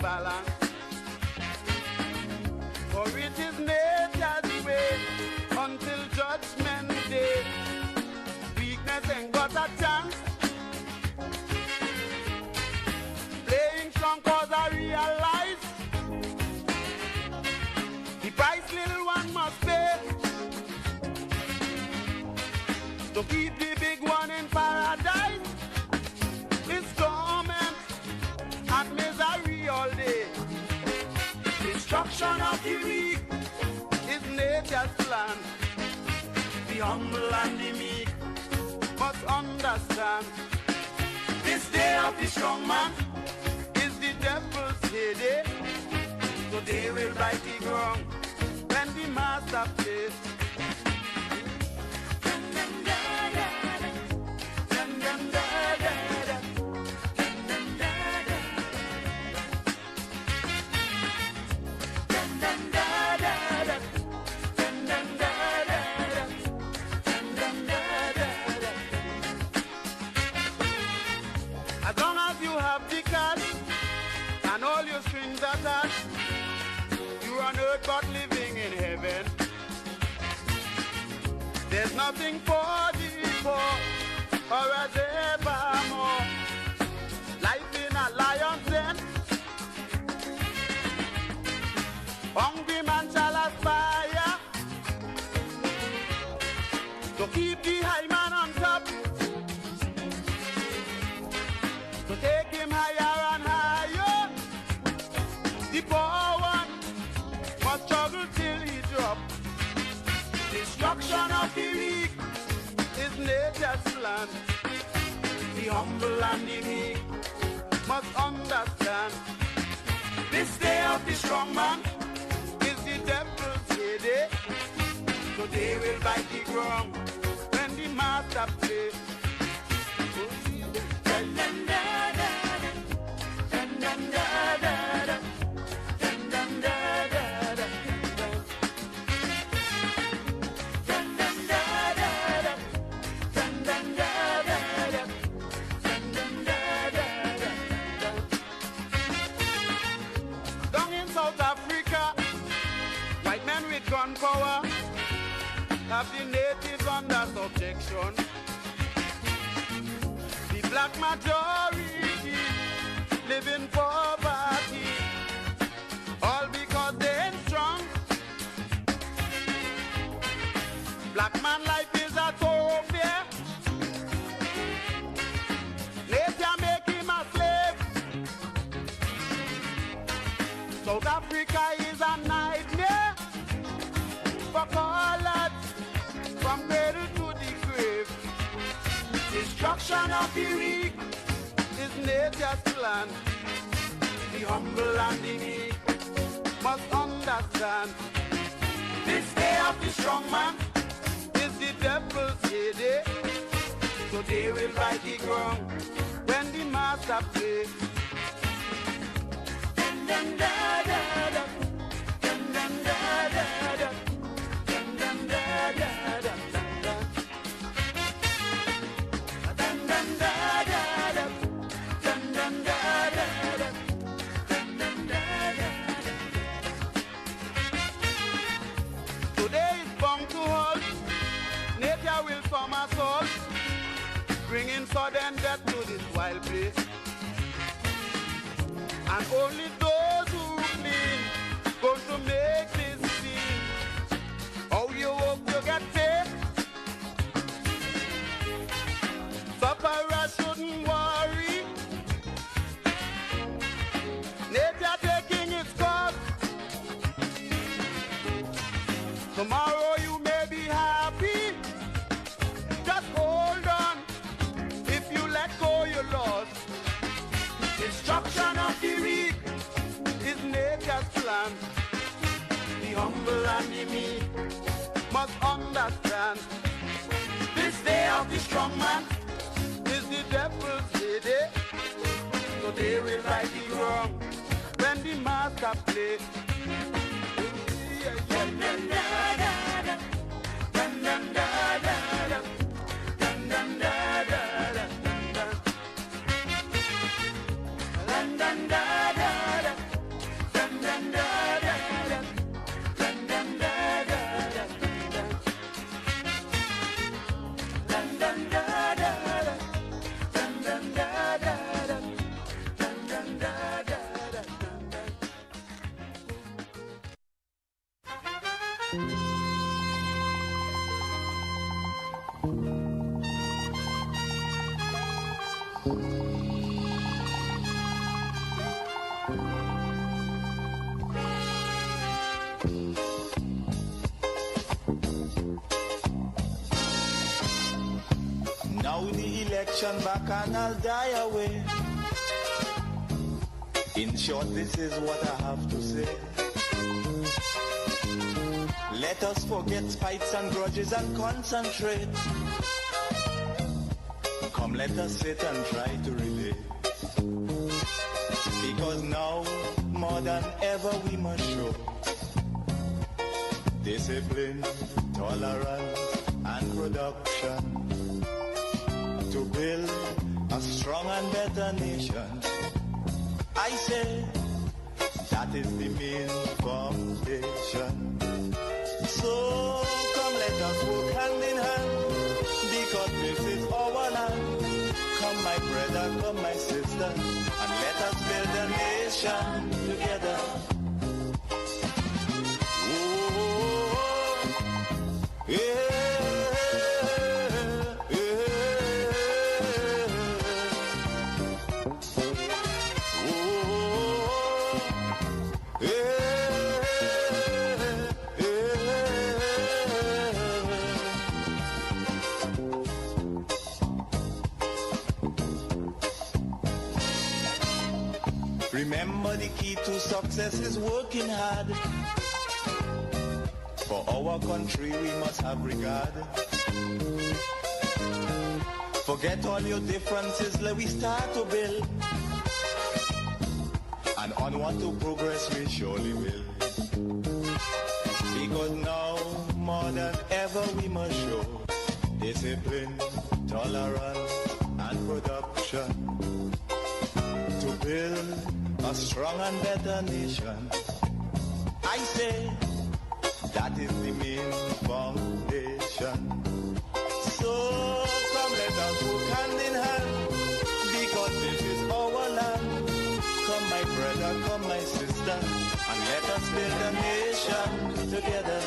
balance. For it is nature's way until judgment day. Weakness ain't got a chance. Playing strong cause I realize the price little one must pay to keep the big one in paradise. It's torment and misery all day. Destruction of the weak is nature's plan. The humble and the meek must understand. This day of the strong man is the devil's heyday. So they will bite the ground when the master plays. As long as you have the cash and all your strings attached, you are on earth but living in heaven. There's nothing for the poor or as evermore. Life in a lion's den. Hungry man shall aspire to keep the high man on top, to take him higher and higher. The poor one must struggle till he drop. Destruction of the weak is nature's plan. The humble and the meek must understand. This day of the strong man is the devil's heyday. So they will bite the ground when the master plays. Down in South Africa, white men with gun power have the natives under subjection. The black majority live in poverty, all because they ain't strong. Black man life is a thoroughfare. Nature make him a slave. South Africa is a nightmare for colored from cradle to the grave. Destruction of the weak is nature's plan. The humble and the meek must understand. This day of the strong man is the devil's heyday. So they will bite the ground when the master plays. Today is bound to hold. Nature will somersault, bringing sudden death to this wild place. And only those who clean going to make this scene. How you hope you get paid? Sufferer shouldn't worry. Nature taking its course. Tomorrow you may be happy. Just hold on. If you let go, you're lost. Destruction of the weak is nature's plan. The humble and the meek must understand. This day of the strong man is the devil's heyday. So they will right the wrong when the master plays. Now the election back and I'll die away. In short, this is what I have to say. Let us forget fights and grudges and concentrate. Come, let us sit and try to relate. Because now, more than ever, we must show discipline, tolerance, and production to build a strong and better nation. I say that is the main foundation. So come, let us work hand in hand, because this is our land. Come, my brother, come, my sister, and let us build a nation together. Oh, yeah. Remember, the key to success is working hard. For our country we must have regard. Forget all your differences, let we start to build. And onward to progress we surely will. Because now, more than ever, we must show discipline, tolerance, and production to build a strong and better nation. I say that is the main foundation. So come, let us work hand in hand, because this is our land. Come, my brother, come, my sister, and let us build a nation together.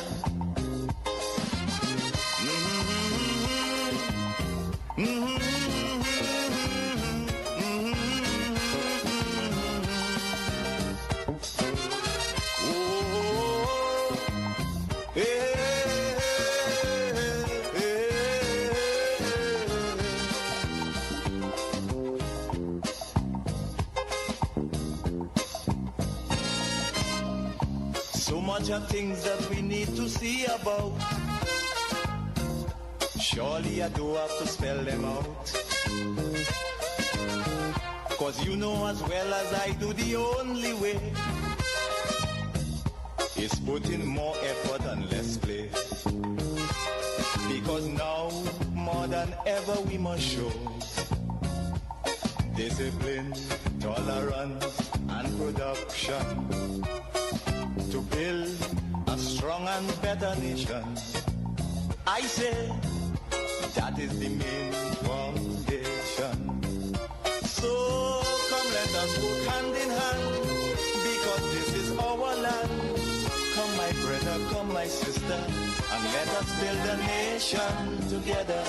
So much of things that we need to see about. Surely I do have to spell them out. Cause you know as well as I do, the only way is put in more effort and less play. Because now, more than ever, we must show discipline, tolerance, and production to build a strong and better nation. I say that is the main foundation. So come, let us work hand in hand, because this is our land. Come, my brother, come, my sister, and let us build a nation together.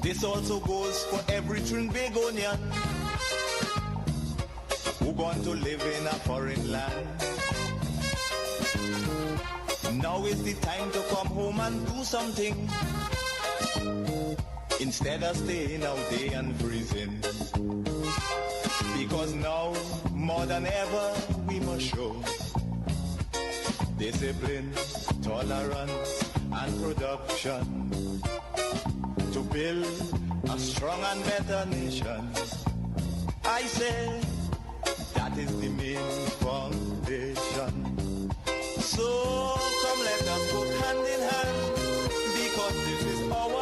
This also goes for every Trinbagonian who going to live in a foreign land. Now is the time to come home and do something, instead of staying out there and freezing. Because now, more than ever, we must show discipline, tolerance, and production to build a strong and better nation. I say that is the main foundation. So come, let us go hand in hand, because this is our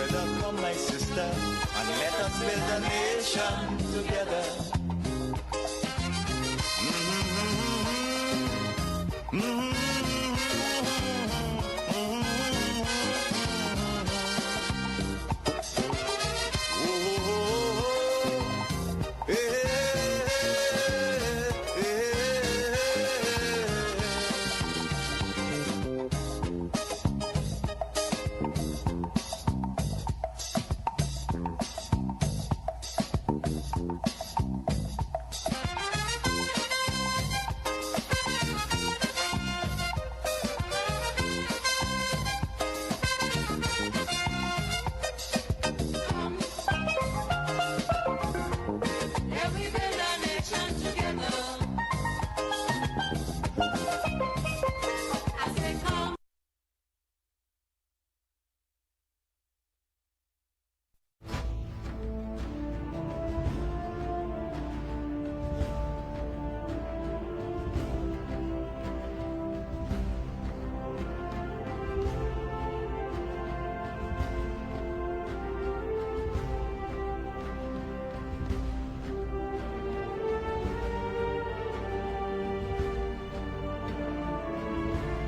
brother, come my sister, and let us build a nation together.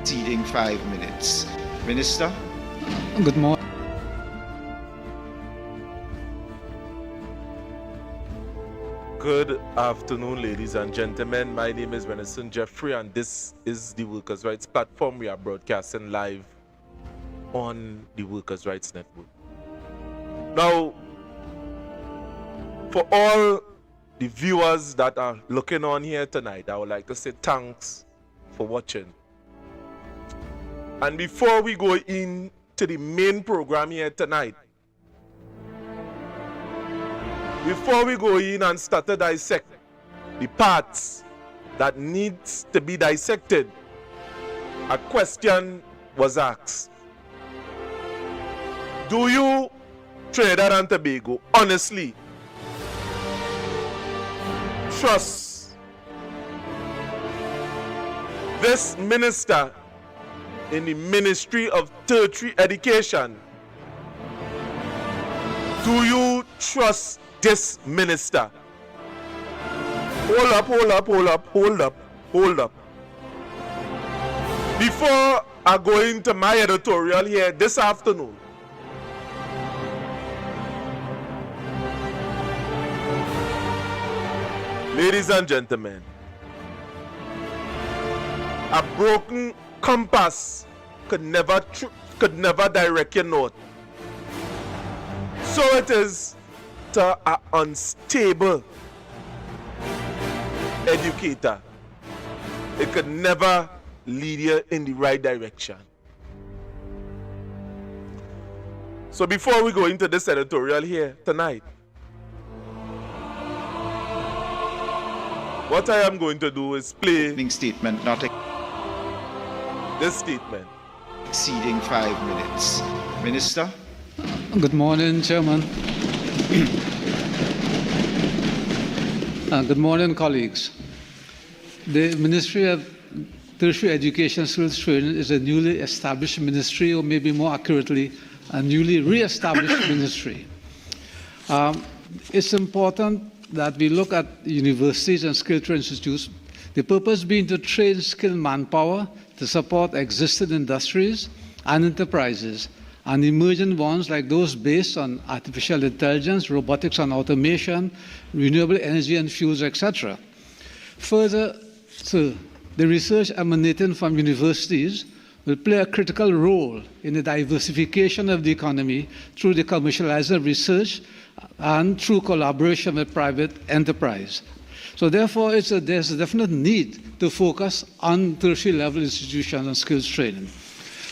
Exceeding 5 minutes. Minister? Good morning. Good afternoon, ladies and gentlemen. My name is Renison Jeffrey, and this is the Workers' Rights Platform. We are broadcasting live on the Workers' Rights Network. Now, for all the viewers that are looking on here tonight, I would like to say thanks for watching. And before we go into the main program here tonight, before we go in and start to dissect the parts that needs to be dissected, a question was asked. Do you, Trinidad and Tobago, honestly trust this minister in the Ministry of Tertiary Education? Do you trust this minister? Hold up. Before I go into my editorial here this afternoon, ladies and gentlemen, a broken compass could never direct your north. So it is to an unstable educator. It could never lead you in the right direction. So before we go into this editorial here tonight, what I am going to do is play Statement not this statement. exceeding 5 minutes. Minister? Good morning, Chairman. Good morning, colleagues. The Ministry of Tertiary Education Skills Training is a newly established ministry, or maybe more accurately, a newly re-established ministry. It's important that we look at universities and skill training institutes, the purpose being to train skilled manpower to support existing industries and enterprises, and emerging ones like those based on artificial intelligence, robotics and automation, renewable energy and fuels, etc. Further, the research emanating from universities will play a critical role in the diversification of the economy through the commercialization of research and through collaboration with private enterprise. So therefore, there's a definite need to focus on tertiary level institutions and skills training.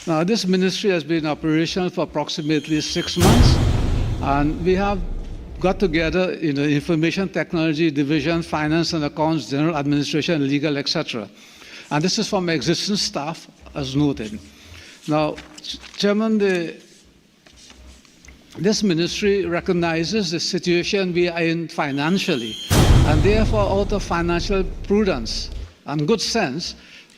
Now, this ministry has been operational for approximately 6 months, and we have got together in the Information Technology Division, Finance and Accounts, General Administration, Legal, etc. And this is from existing staff, as noted. Now, Chairman, this ministry recognizes the situation we are in financially, and therefore, out of financial prudence and good sense,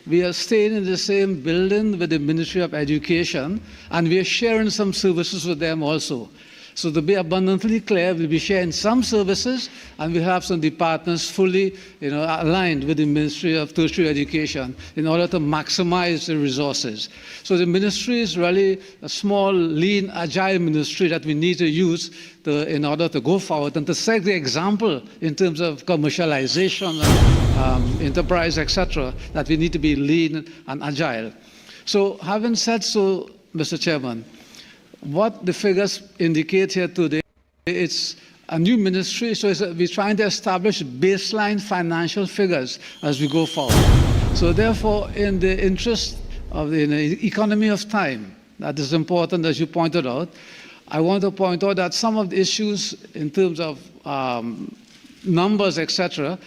we are staying in the same building with the Ministry of Education, and we are sharing some services with them also. So to be abundantly clear, we'll be sharing some services, and we have some departments fully aligned with the Ministry of Tertiary Education in order to maximize the resources. So the ministry is really a small, lean, agile ministry that we need to use in order to go forward and to set the example in terms of commercialization, enterprise, etc., that we need to be lean and agile. So having said so, Mr. Chairman, what the figures indicate here today, it's a new ministry, so we're trying to establish baseline financial figures as we go forward. So therefore, in the interest of the economy of time, that is important, as you pointed out, I want to point out that some of the issues in terms of numbers, etc.,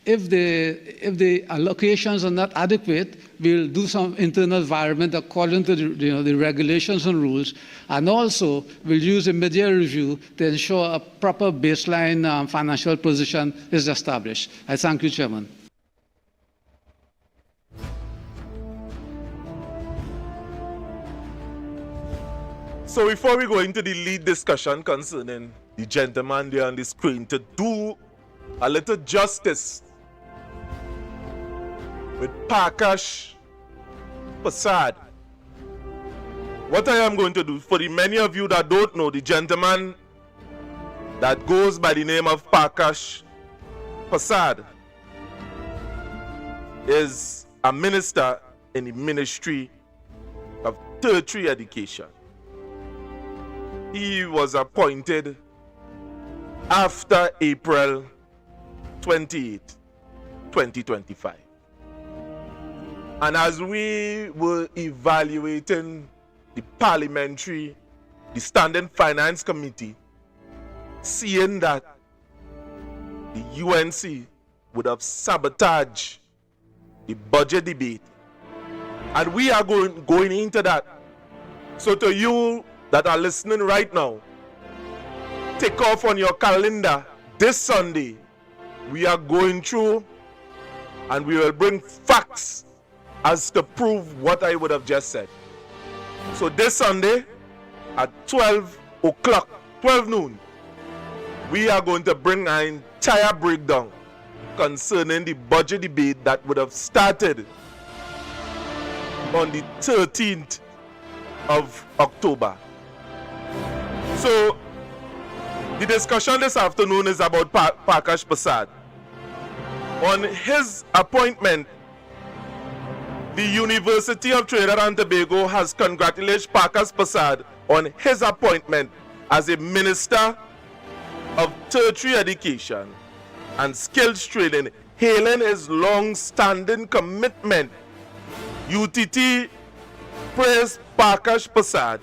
if the allocations are not adequate, we'll do some internal environment according to the regulations and rules, and also we'll use a mid-year review to ensure a proper baseline financial position is established. I thank you, Chairman. So before we go into the lead discussion concerning the gentleman there on the screen, to do a little justice with Parkash Persad, what I am going to do, for the many of you that don't know, the gentleman that goes by the name of Parkash Persad is a minister in the Ministry of Tertiary Education. He was appointed after April 28, 2025. And as we were evaluating the Standing Finance Committee, seeing that the UNC would have sabotaged the budget debate, and we are going into that. So to you that are listening right now, take off on your calendar this Sunday. We are going through, and we will bring facts as to prove what I would have just said. So this Sunday at 12 noon, we are going to bring an entire breakdown concerning the budget debate that would have started on the 13th of October. So the discussion this afternoon is about Parkash Persad. On his appointment, the University of Trinidad and Tobago has congratulated Parkash Persad on his appointment as a Minister of Tertiary Education and Skills Training, hailing his long-standing commitment. UTT praised Parkash Persad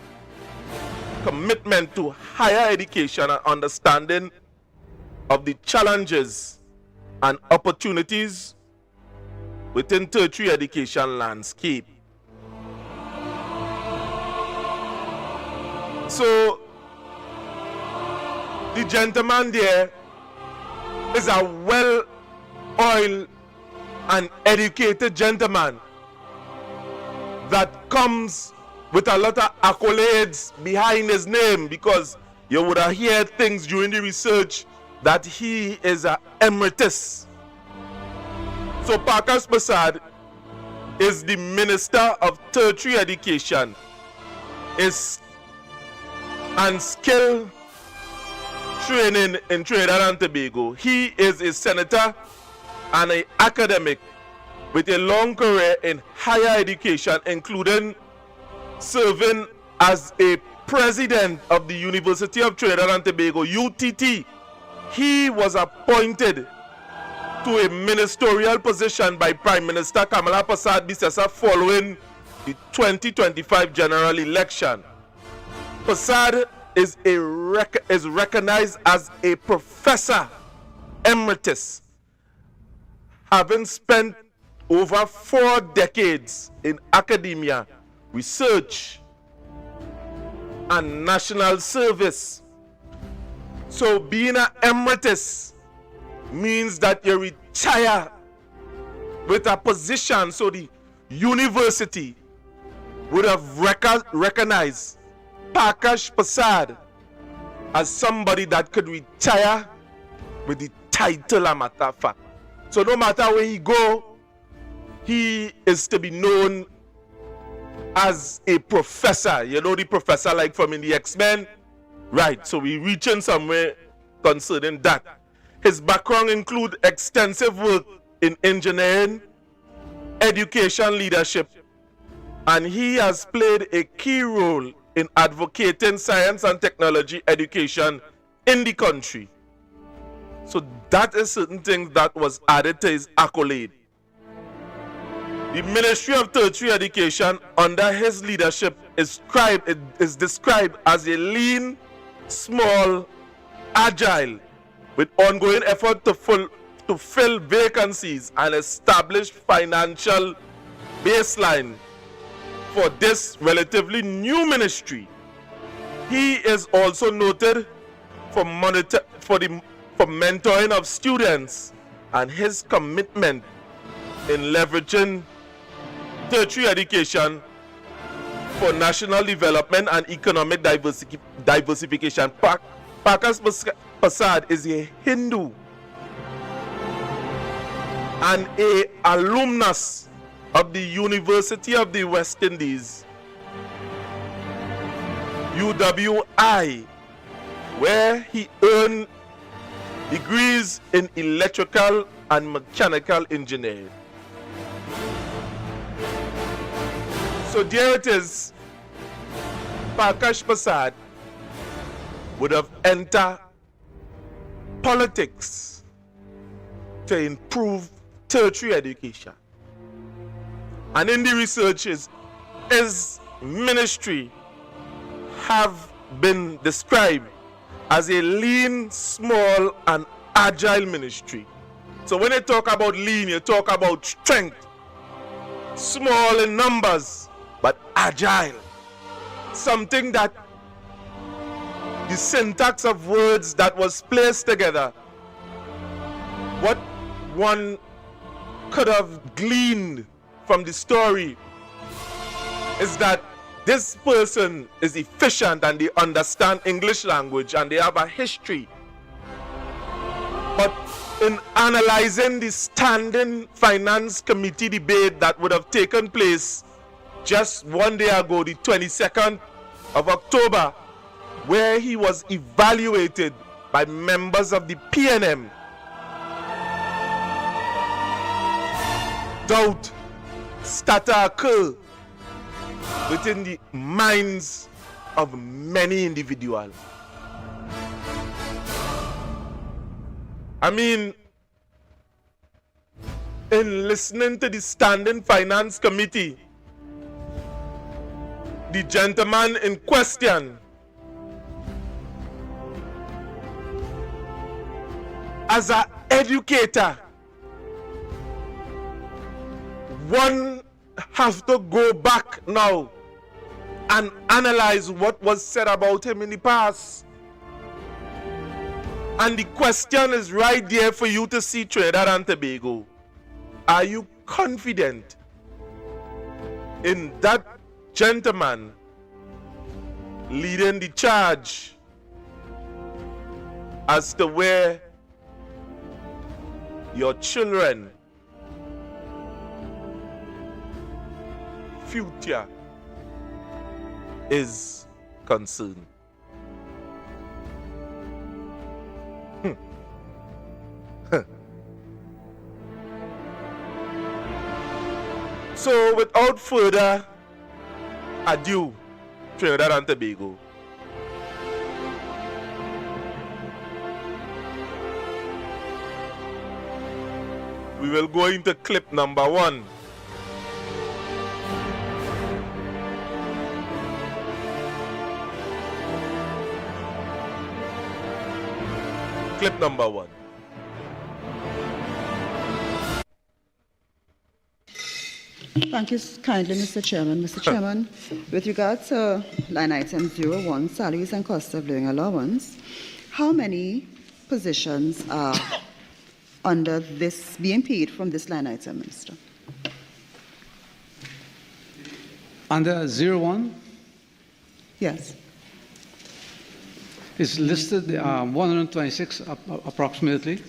commitment to higher education and understanding of the challenges and opportunities within tertiary education landscape. So the gentleman there is a well-oiled and educated gentleman that comes with a lot of accolades behind his name, because you would have heard things during the research that he is an emeritus. So Parkash Persad is the Minister of Tertiary Education and Skill Training in Trinidad and Tobago. He is a senator and an academic with a long career in higher education, including serving as a president of the University of Trinidad and Tobago, UTT. He was appointed to a ministerial position by Prime Minister Kamala Persad Bissessa following the 2025 general election. Persad is recognized as a professor emeritus, having spent over 4 decades in academia, research, and national service. So being an emeritus means that you retire with a position. So the university would have recognized Parkash Persad as somebody that could retire with the title, a matter of fact. So no matter where he go, he is to be known as a professor. You know the professor like from in the X-Men? Right, so we reaching somewhere concerning that. His background include extensive work in engineering, education leadership, and he has played a key role in advocating science and technology education in the country. So that is certain things that was added to his accolade. The Ministry of Tertiary Education under his leadership is described as a lean, small, agile, with ongoing effort to fill vacancies and establish financial baseline for this relatively new ministry. He is also noted for mentoring of students and his commitment in leveraging tertiary education for national development and economic diversification. Parkash Persad is a Hindu and a alumnus of the University of the West Indies, UWI, where he earned degrees in electrical and mechanical engineering. So there it is. Parkash Persad would have entered politics to improve tertiary education. And in the researches, his ministry have been described as a lean, small, and agile ministry. So when you talk about lean, you talk about strength, small in numbers, but agile. Something that the syntax of words that was placed together, what one could have gleaned from the story is that this person is efficient and they understand English language and they have a history. But in analyzing the standing finance committee debate that would have taken place just one day ago, the 22nd of October, where he was evaluated by members of the PNM, doubt started to occur within the minds of many individuals. I mean, in listening to the Standing Finance Committee, the gentleman in question, as an educator, one have to go back now and analyze what was said about him in the past. And the question is right there for you to see, Trinidad and Tobago. Are you confident in that gentleman leading the charge as to where your children future is concerned? So without further ado, Trinidad and Tobago, we will go into clip number 1. Clip number 1. Thank you kindly, Mr. Chairman. Mr. Chairman, with regard to line item 01, salaries and cost of living allowance, how many positions are under this being paid from this line item, Minister? Under 01, Yes. it's listed 126 approximately,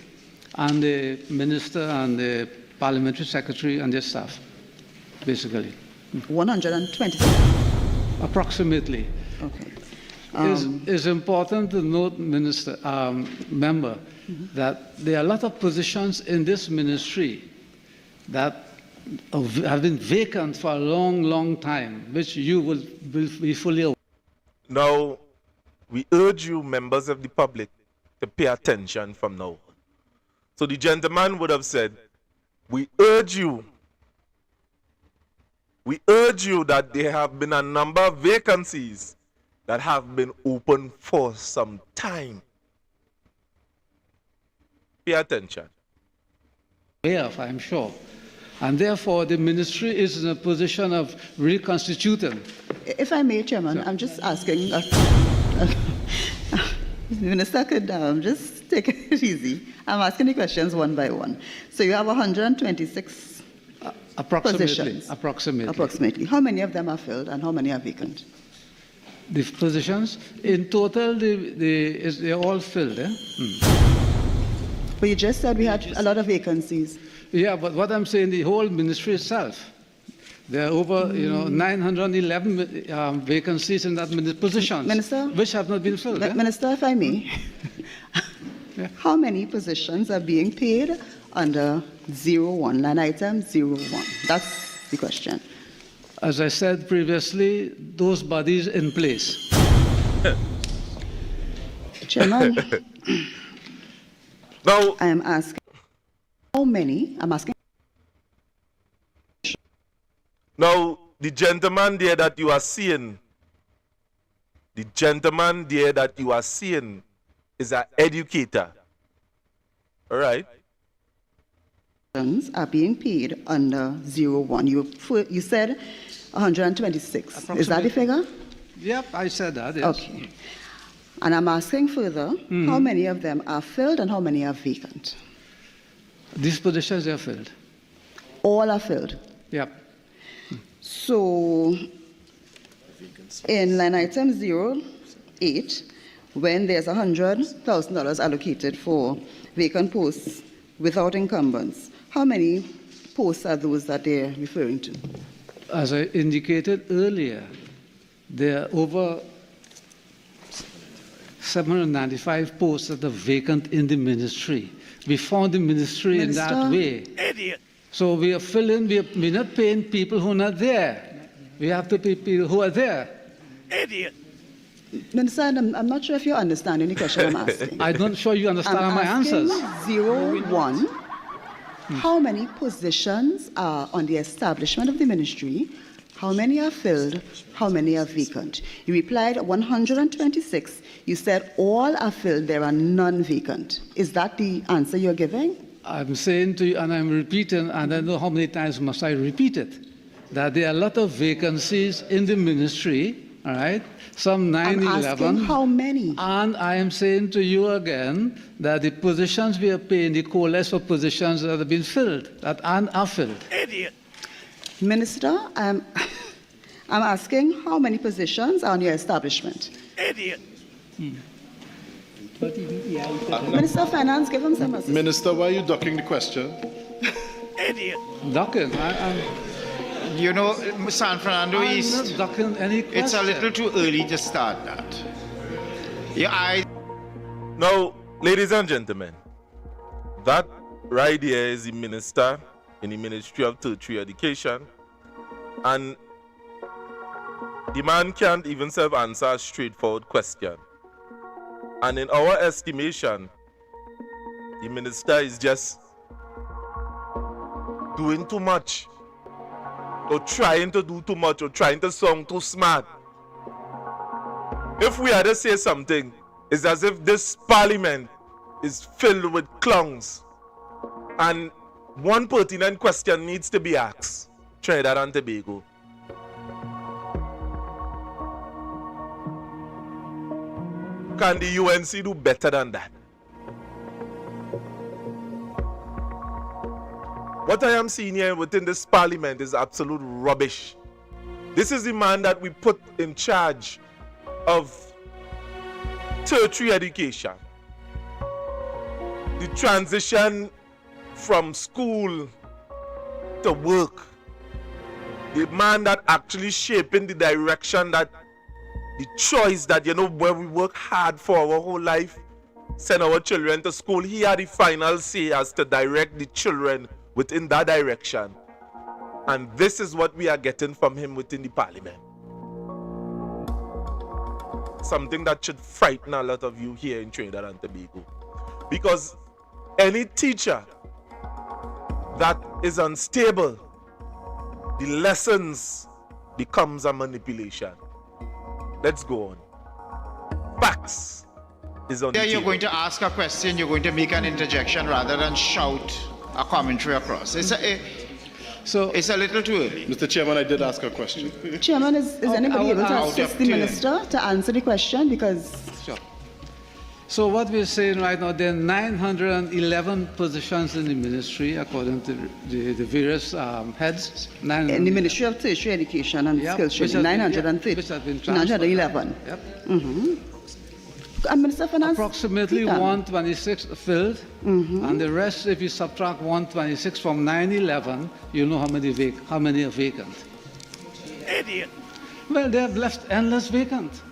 and the minister and the parliamentary secretary and their staff, basically. 120. Approximately. Okay. It's important to note, member, that there are a lot of positions in this ministry that have been vacant for a long, long time, which you will be fully aware. Now, we urge you, members of the public, to pay attention from now on. So the gentleman would have said, we urge you that there have been a number of vacancies that have been open for some time. Pay attention. Of, I'm sure. And therefore, the ministry is in a position of reconstituting. If I may, Chairman, I'm just asking, the Minister could just take it easy. I'm asking the questions one by one. So you have 126 positions. Approximately. How many of them are filled and how many are vacant? The positions, in total, they're all filled. But you just said we had a lot of vacancies. Yeah, but what I'm saying, the whole ministry itself, there are over 911 vacancies in that positions, Minister, which have not been filled. Minister, if I may, Yeah. how many positions are being paid under 01, line item 01? That's the question. As I said previously, those bodies in place. Chairman, Now, I am asking how many, I'm asking. Now, the gentleman there that you are seeing, is an educator. All right? Are being paid under 01. You said 126. Is that the figure? Yep, I said that, yes. Okay. And I'm asking further, how many of them are filled and how many are vacant? These positions are filled. All are filled. Yep. So, in line item 08, when there's $100,000 allocated for vacant posts without incumbents, how many posts are those that they're referring to? As I indicated earlier, there are over 795 posts that are vacant in the ministry. We found the ministry in that way. Idiot. So we are filling, we're not paying people who are not there. We have to pay people who are there. Idiot. Minister, I'm not sure if you're understanding the question I'm asking. I'm not sure you understand I'm my asking answers. 01, how many positions are on the establishment of the ministry? How many are filled? How many are vacant? You replied 126. You said all are filled, there are none vacant. Is that the answer you're giving? I'm saying to you, and I'm repeating, and I don't know how many times must I repeat it, that there are a lot of vacancies in the ministry, all right? Some 9, I'm 11. asking how many? And I am saying to you again that the positions we are paying, the coalesce of positions that have been filled, that are filled. Idiot. Minister, I'm asking how many positions are on your establishment? Idiot. Minister of Finance, give him some assistance. Minister, why are you ducking the question? Idiot. Ducking. You know, San Fernando I'm East, not ducking any question. it's a little too early to start that. Yeah, Now, ladies and gentlemen, that right here is the minister in the Ministry of Tertiary Education, and the man can't even answer a straightforward question. And in our estimation, the minister is just doing too much, or trying to do too much, or trying to sound too smart. If we had to say something, it's as if this parliament is filled with clowns, and one pertinent question needs to be asked. Trinidad and Tobago. Can the UNC do better than that? What I am seeing here within this parliament is absolute rubbish. This is the man that we put in charge of tertiary education. The transition from school to work. The man that actually shaping the direction, that the choice that, where we work hard for our whole life, send our children to school. He had the final say as to direct the children within that direction. And this is what we are getting from him within the parliament. Something that should frighten a lot of you here in Trinidad and Tobago. Because any teacher that is unstable, the lessons becomes a manipulation. Let's go on. Facts is on the You're table. going to ask a question, you're going to make an interjection rather than shout a commentary across. It's a little too early. Mr. Chairman, I did ask a question. Chairman, is anybody able to out assist of the turn. minister to answer the question? Because Sure. So what we're saying right now, there are 911 positions in the ministry, according to the various heads. in the Ministry of Tertiary Education and Skills Training, 911. Yep. And Minister of Finance? Approximately Keep on. 126 filled, and the rest, if you subtract 126 from 911, you know how many are vacant. Idiot. Well, they have left endless vacant.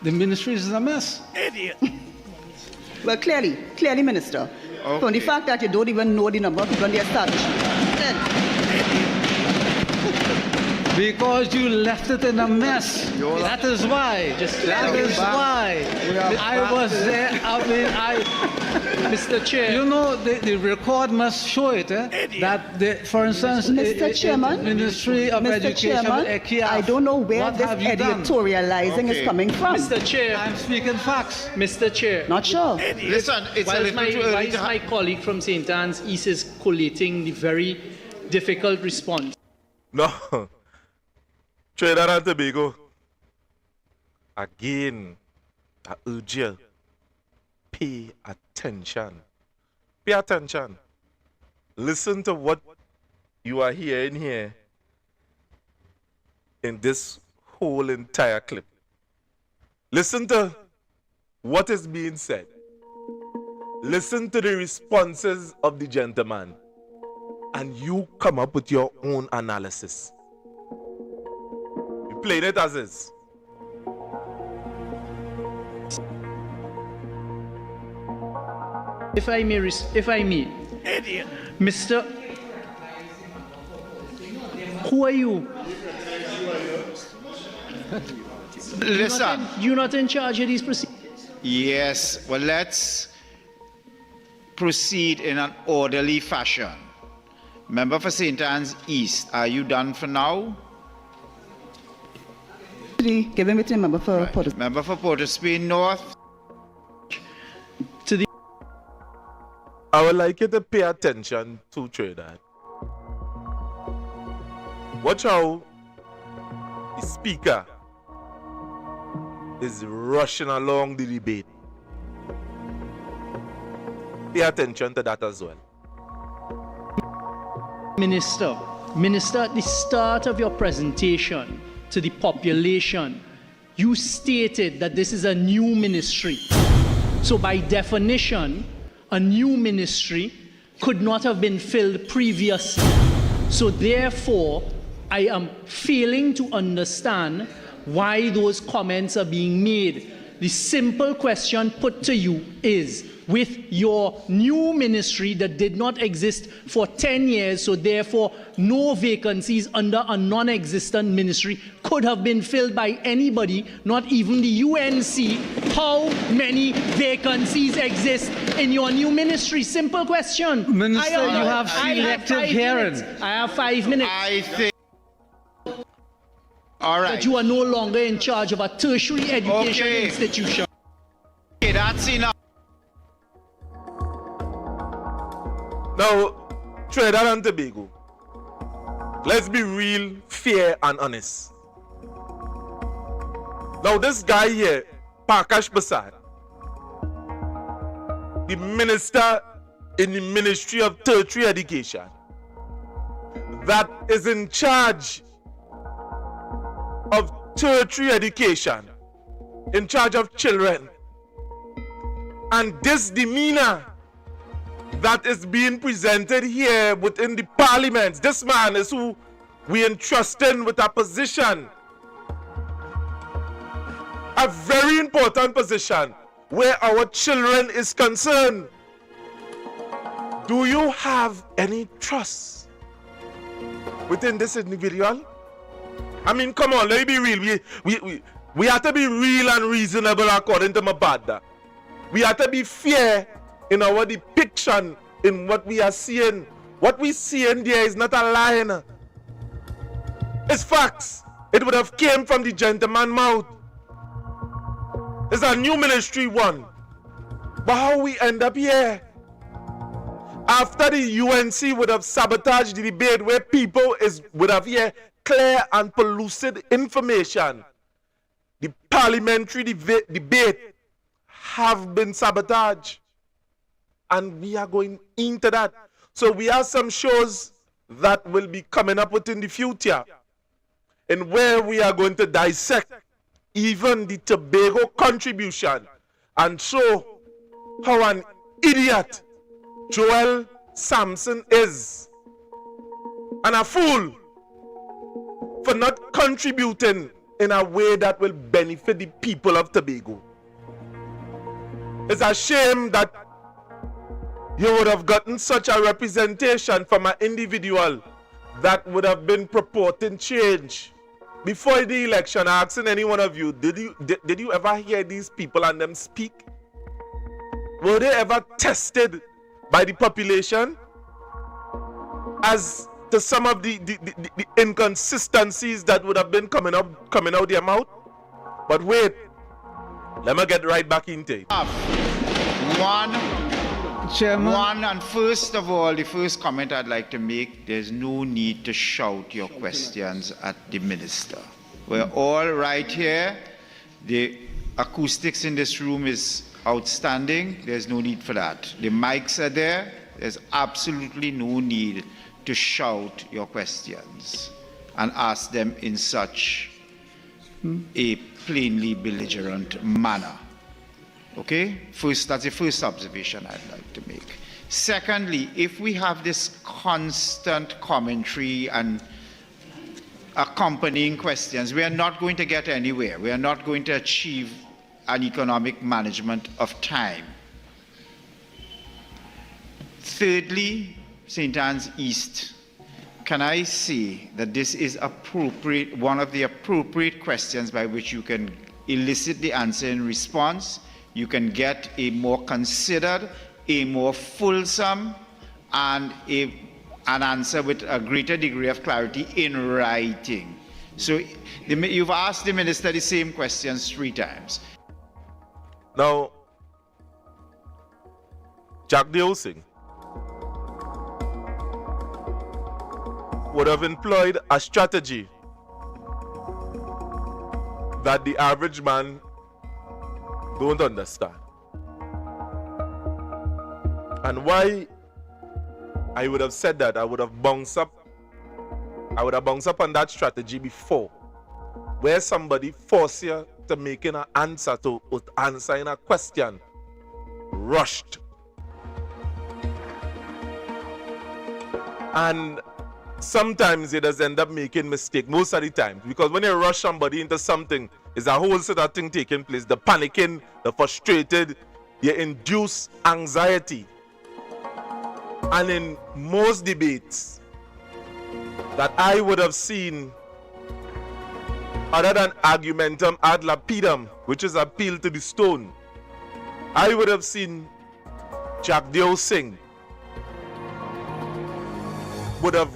The ministry is a mess. Idiot. Well, clearly, Minister, from the fact that you don't even know the number of people in the establishment. Because you left it in a mess. That is why. That is why. I was there. Mr. Chair. You know, the record must show it. That, for instance, Mr. Chairman, Ministry of Mr. Education, Chairman, EKIAF, I don't know where what this have you done? editorializing is coming from. Mr. Chair. I'm speaking facts. Mr. Chair. Not sure. Listen, it's Why a is little too why early is to my colleague from St. Anne's East is collating the very difficult response? No. Trinidad and Tobago. Again, I urge you, pay attention. Pay attention. Listen to what you are hearing here in this whole entire clip. Listen to what is being said. Listen to the responses of the gentleman. And you come up with your own analysis. You played it as is. If I may, Idiot. Mr. Who are you? Listen. You're not in charge of these proceedings. Yes, well, let's proceed in an orderly fashion. Member for St. Anne's East, are you done for now? Give him it to the member for Port. Member for Port of Spain North. I would like you to pay attention to Trinidad. Watch how the speaker is rushing along the debate. Pay attention to that as well. Minister, at the start of your presentation to the population, you stated that this is a new ministry. So by definition, a new ministry could not have been filled previously. So therefore, I am failing to understand why those comments are being made. The simple question put to you is, with your new ministry that did not exist for 10 years, so therefore no vacancies under a non-existent ministry could have been filled by anybody, not even the UNC, how many vacancies exist in your new ministry? Simple question. Minister, you have selective hearing. I have 5 minutes. I think. All right. But you are no longer in charge of a tertiary education institution. Okay, that's enough. Now, Trinidad and Tobago, let's be real, fair, and honest. Now, this guy here, Parkash Persad, the minister in the Ministry of Tertiary Education, that is in charge of tertiary education in charge of children. And this demeanor that is being presented here within the parliament, this man is who we entrusted with a position, a very important position where our children is concerned. Do you have any trust within this individual? I mean, come on, let me be real. We have to be real and reasonable according to my father. We have to be fair in our depiction in what we are seeing. What we see in there is not a lie. It's facts. It would have came from the gentleman's mouth. It's a new ministry one. But how we end up here? After the UNC would have sabotaged the debate where people would have here clear and pellucid information, the parliamentary debate have been sabotaged. And we are going into that. So we have some shows that will be coming up within the future, and where we are going to dissect even the Tobago contribution and show how an idiot Joel Sampson is, and a fool for not contributing in a way that will benefit the people of Tobago. It's a shame that you would have gotten such a representation from an individual that would have been purporting change. Before the election, asking any one of you, did you ever hear these people and them speak? Were they ever tested by the population as to some of the inconsistencies that would have been coming out their mouth? But wait, let me get right back into it. One, and first of all, the first comment I'd like to make, there's no need to shout your questions at the minister. We're all right here. The acoustics in this room is outstanding. There's no need for that. The mics are there. There's absolutely no need to shout your questions and ask them in such a plainly belligerent manner. Okay? That's the first observation I'd like to make. Secondly, if we have this constant commentary and accompanying questions, we are not going to get anywhere. We are not going to achieve an economic management of time. Thirdly, St. Anne's East. Can I say that this is appropriate, one of the appropriate questions by which you can elicit the answer in response? You can get a more considered, a more fulsome, and an answer with a greater degree of clarity in writing. So you've asked the minister the same questions 3 times. Now, Jack Singh would have employed a strategy that the average man don't understand. And why I would have said that, I would have bounced up on that strategy before, where somebody force you to make an answer to answering a question rushed. And sometimes it does end up making mistake, most of the time, because when you rush somebody into something, there's a whole set of things taking place. The panicking, the frustrated, you induce anxiety. And in most debates that I would have seen, other than argumentum ad lapidem, which is appeal to the stone, I would have seen Jack Singh would have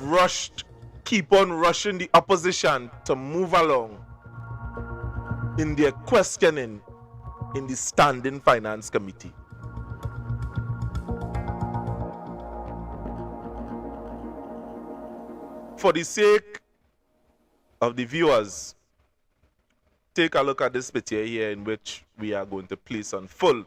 keep on rushing the opposition to move along in their questioning in the Standing Finance Committee. For the sake of the viewers, take a look at this picture here in which we are going to place on full.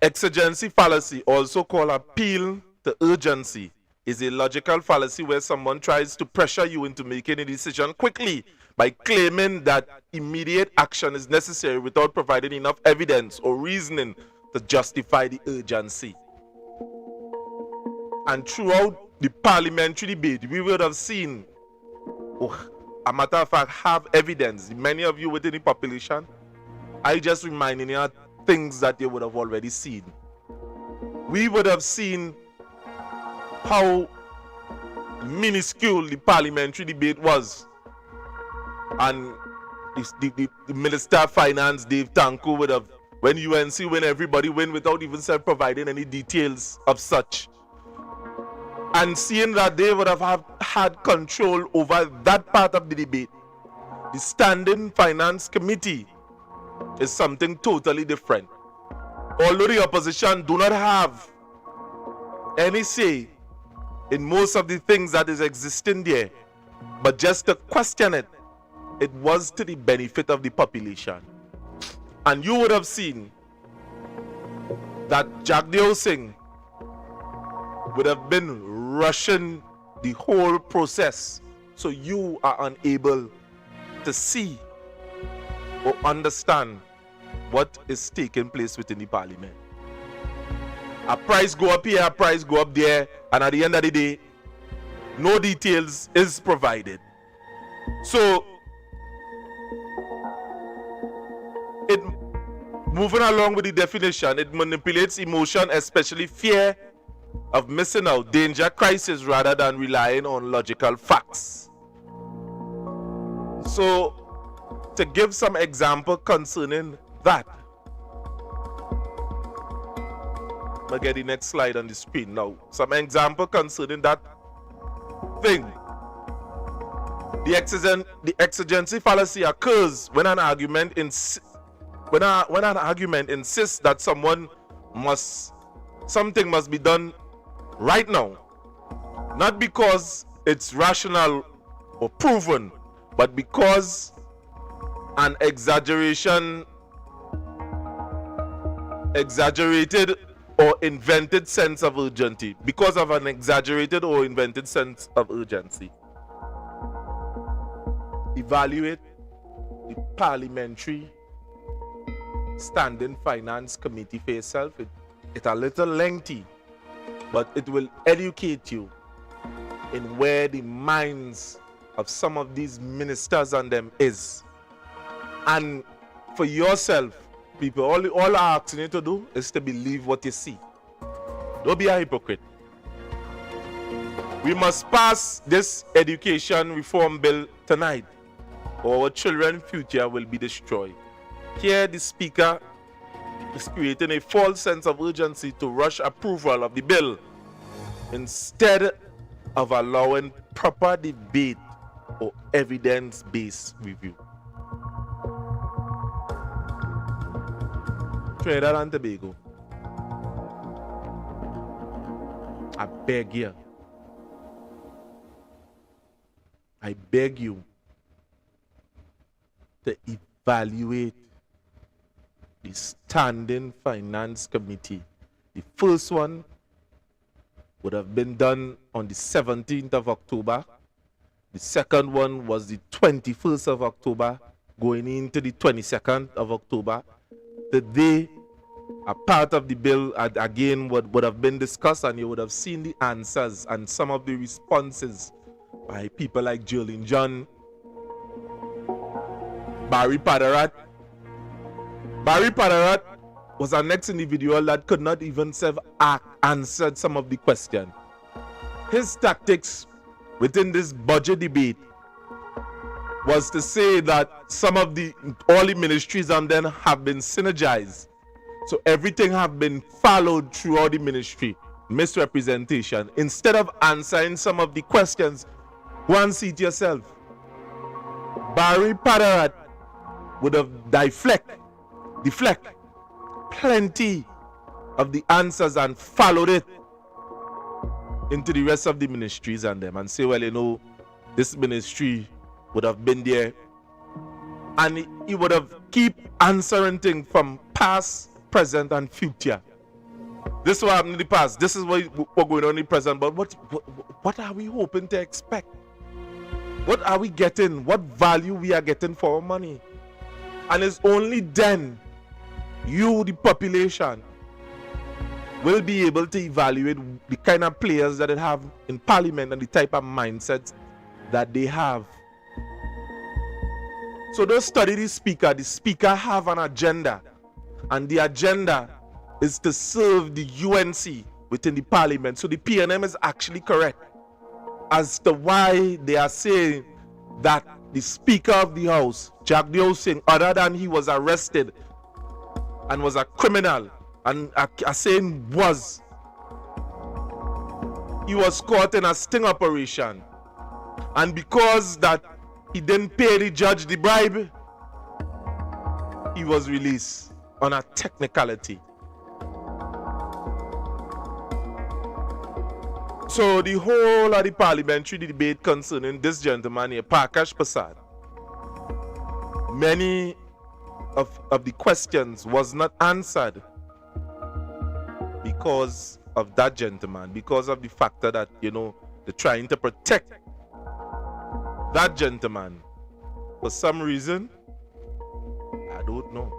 Exigency fallacy, also called appeal to urgency, is a logical fallacy where someone tries to pressure you into making a decision quickly by claiming that immediate action is necessary without providing enough evidence or reasoning to justify the urgency. And throughout the parliamentary debate, we would have seen, a matter of fact, have evidence. Many of you within the population, I just reminding you of things that you would have already seen. We would have seen how minuscule the parliamentary debate was. And the Minister of Finance, Dave Tanko, would have, when UNC win, everybody win without even providing any details of such. And seeing that they would have had control over that part of the debate, the Standing Finance Committee is something totally different. Although the opposition do not have any say in most of the things that is existing there, but just to question it, it was to the benefit of the population. And you would have seen that Jagdeo Singh would have been rushing the whole process, so you are unable to see or understand what is taking place within the parliament. A price go up here, a price go up there, and at the end of the day, no details is provided. So, it moving along with the definition, it manipulates emotion, especially fear of missing out, danger, crisis, rather than relying on logical facts. So, to give some example concerning that, I'll get the next slide on the screen now. Some example concerning that thing. The exigency fallacy occurs when an argument insists that something must be done right now, not because it's rational or proven, but because an exaggerated or invented sense of urgency. Because of an exaggerated or invented sense of urgency. Evaluate the Parliamentary Standing Finance Committee for yourself. It's a little lengthy, but it will educate you in where the minds of some of these ministers and them is. And for yourself, people, all I'm asking you to do is to believe what you see. Don't be a hypocrite. We must pass this education reform bill tonight, or our children's future will be destroyed. Here, the Speaker is creating a false sense of urgency to rush approval of the bill instead of allowing proper debate or evidence-based review. Trinidad and Tobago, I beg you to evaluate the Standing Finance Committee. The first one would have been done on the 17th of October. The second one was the 21st of October, going into the 22nd of October. Today, a part of the bill again would have been discussed, and you would have seen the answers and some of the responses by people like Jolene John, Barry Padarat. Barry Padarat was our next individual that could not even answer some of the questions. His tactics within this budget debate was to say that all the ministries and then have been synergized. So everything have been followed throughout the ministry. Misrepresentation. Instead of answering some of the questions, go and see it yourself. Barry Padarat would have deflect plenty of the answers and followed it into the rest of the ministries and them and say, well, you know, this ministry would have been there, and he would have keep answering things from past, present, and future. This is what happened in the past. This is what we're going on in the present. But what are we hoping to expect? What are we getting? What value we are getting for our money? And it's only then you, the population, will be able to evaluate the kind of players that they have in parliament and the type of mindset that they have. So don't study the speaker. The speaker have an agenda, and the agenda is to serve the UNC within the parliament. So the PNM is actually correct as to why they are saying that the Speaker of the House, Jagdeo Singh, other than he was arrested and was a criminal, and are saying he was caught in a sting operation, and because that he didn't pay the judge the bribe, he was released on a technicality. So the whole of the parliamentary debate concerning this gentleman here, Parkash Persad, many of the questions was not answered because of that gentleman, because of the factor that, they're trying to protect that gentleman. For some reason, I don't know.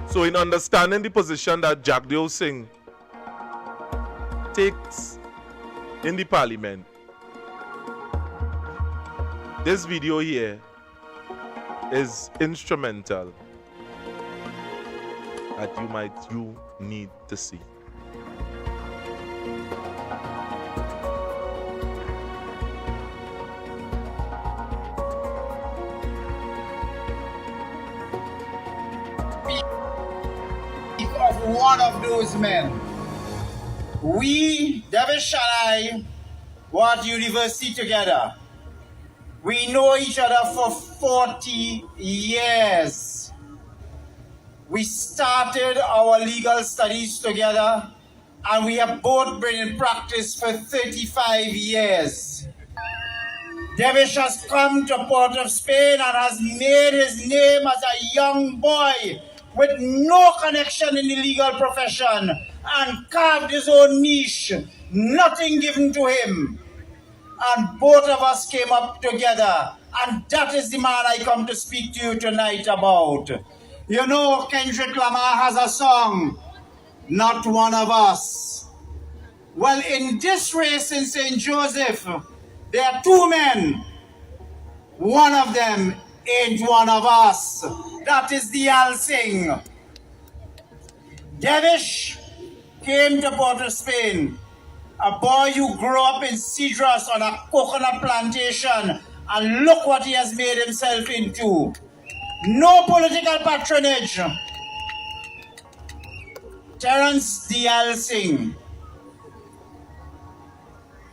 So in understanding the position that Jagdeo Singh takes in the parliament, this video here is instrumental that you need to see. Of one of those men. We, Devish and I, were at university together. We know each other for 40 years. We started our legal studies together, and we have both been in practice for 35 years. Devish has come to Port of Spain and has made his name as a young boy with no connection in the legal profession, and carved his own niche, nothing given to him. And both of us came up together, and that is the man I come to speak to you tonight about. Kendrick Lamar has a song, Not One of Us. Well, in this race in St. Joseph, there are two men. One of them ain't one of us. That is the Singh. Devish came to Port of Spain, a boy who grew up in Cedros on a coconut plantation, and look what he has made himself into. No political patronage. Terence D.L. Singh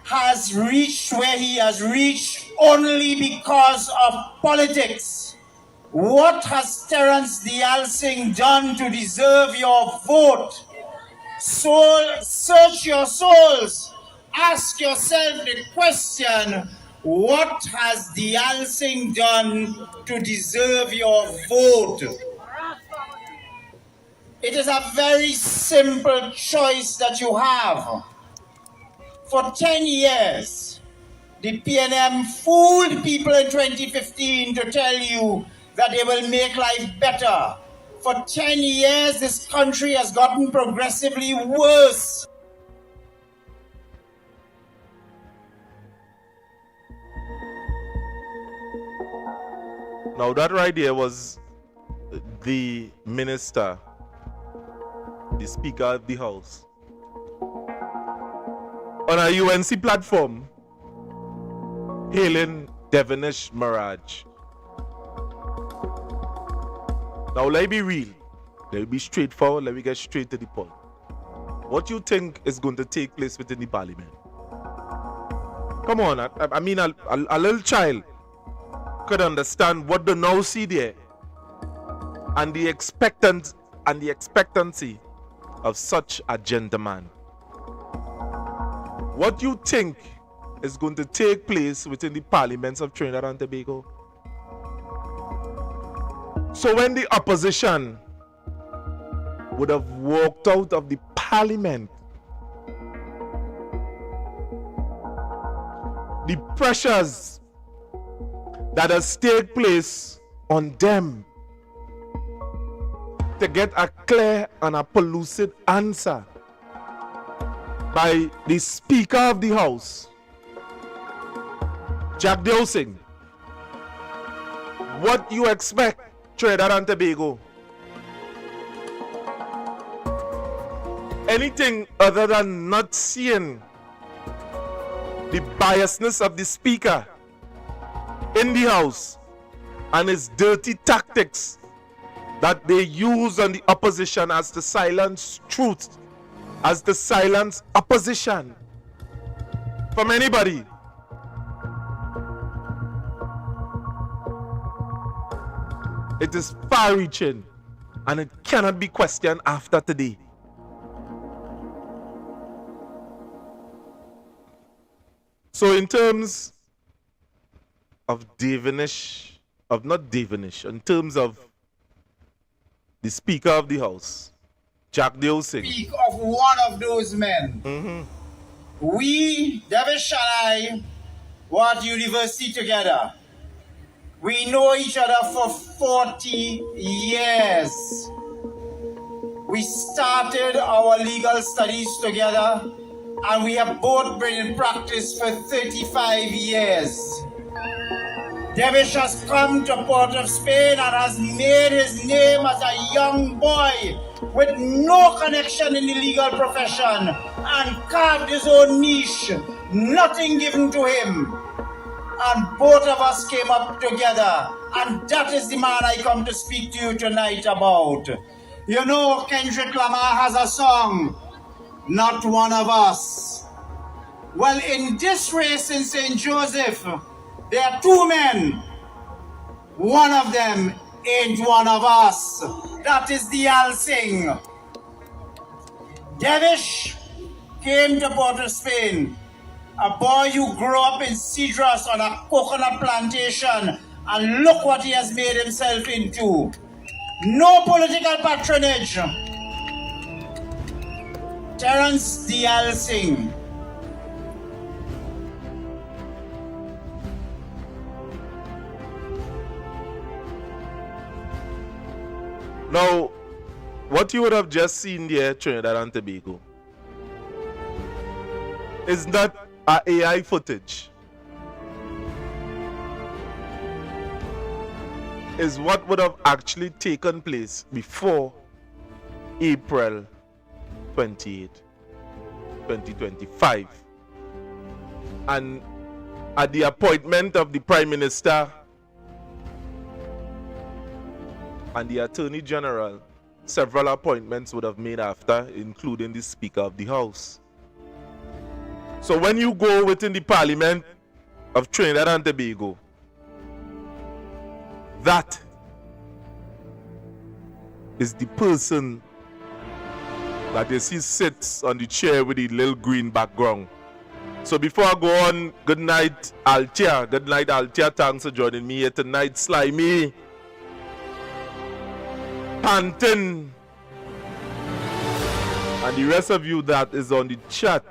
has reached where he has reached only because of politics. What has Terence D.L. Singh done to deserve your vote? Search your souls. Ask yourself the question, what has D.L. Singh done to deserve your vote? It is a very simple choice that you have. For 10 years, the PNM fooled people in 2015 to tell you that they will make life better. For 10 years, this country has gotten progressively worse. Now that right there was the minister, the Speaker of the House, on a UNC platform, hailing Devonish Mirage. Now let me be real, let me be straightforward, let me get straight to the point. What you think is going to take place within the parliament? Come on, I mean a little child could understand what they now see there, and the expectancy of such a gentleman. What you think is going to take place within the parliaments of Trinidad and Tobago? So when the opposition would have walked out of the parliament. The pressures that has taken place on them to get a clear and a pellucid answer by the Speaker of the House, Jack Dosing. What you expect, Trinidad and Tobago? Anything other than not seeing the biasness of the Speaker in the House and his dirty tactics that they use on the opposition as to silence truth, as to silence opposition from anybody. It is far-reaching and it cannot be questioned after today. So in terms of in terms of the Speaker of the House, Jack Dosing. Speak of one of those men. We, Davish and I, were at university together. We know each other for 40 years. We started our legal studies together, and we have both been in practice for 35 years. Davish has come to Port of Spain and has made his name as a young boy with no connection in the legal profession and carved his own niche, nothing given to him. And both of us came up together, and that is the man I come to speak to you tonight about. You know, Kendrick Lamar has a song, Not One of Us. Well, in this race in St. Joseph, there are two men. One of them ain't one of us. That is the Alsing. Davish came to Port of Spain, a boy who grew up in Cedros on a coconut plantation, and look what he has made himself into. No political patronage. Terence D. Alsing. Now, what you would have just seen there, Trinidad and Tobago, is not a AI footage. Is what would have actually taken place before April 28, 2025. And at the appointment of the Prime Minister and the Attorney General, several appointments would have made after, including the Speaker of the House. So when you go within the Parliament of Trinidad and Tobago, that is the person that you see sits on the chair with the little green background. So before I go on, good night, Altia. Good night, Altia. Thanks for joining me here tonight. Slimy, Pantin, and the rest of you that is on the chat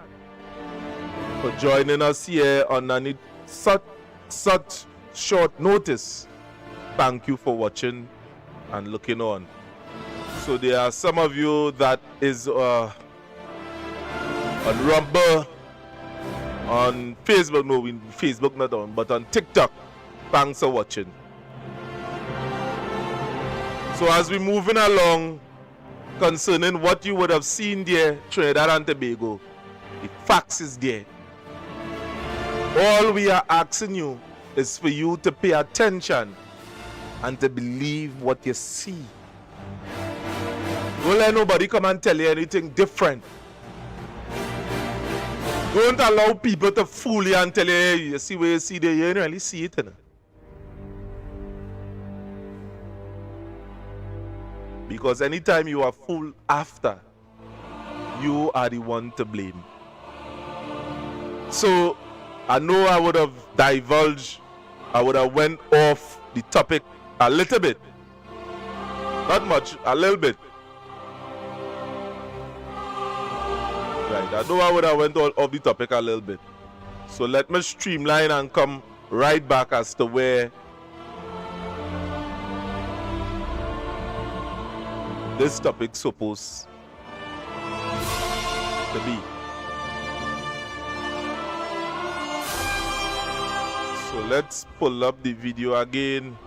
for joining us here on such short notice. Thank you for watching and looking on. So there are some of you that is on Rumble, on Facebook, no, Facebook not on, but on TikTok. Thanks for watching. So as we're moving along concerning what you would have seen there, Trinidad and Tobago, the facts is there. All we are asking you is for you to pay attention and to believe what you see. Don't let nobody come and tell you anything different. Don't allow people to fool you and tell you, hey, you see where you see there, you don't really see it. Because anytime you are fooled after, you are the one to blame. So I know I would have divulged, I would have went off the topic a little bit. Not much, a little bit. I know I would have went off the topic a little bit. So let me streamline and come right back as to where this topic's supposed to be. So let's pull up the video again.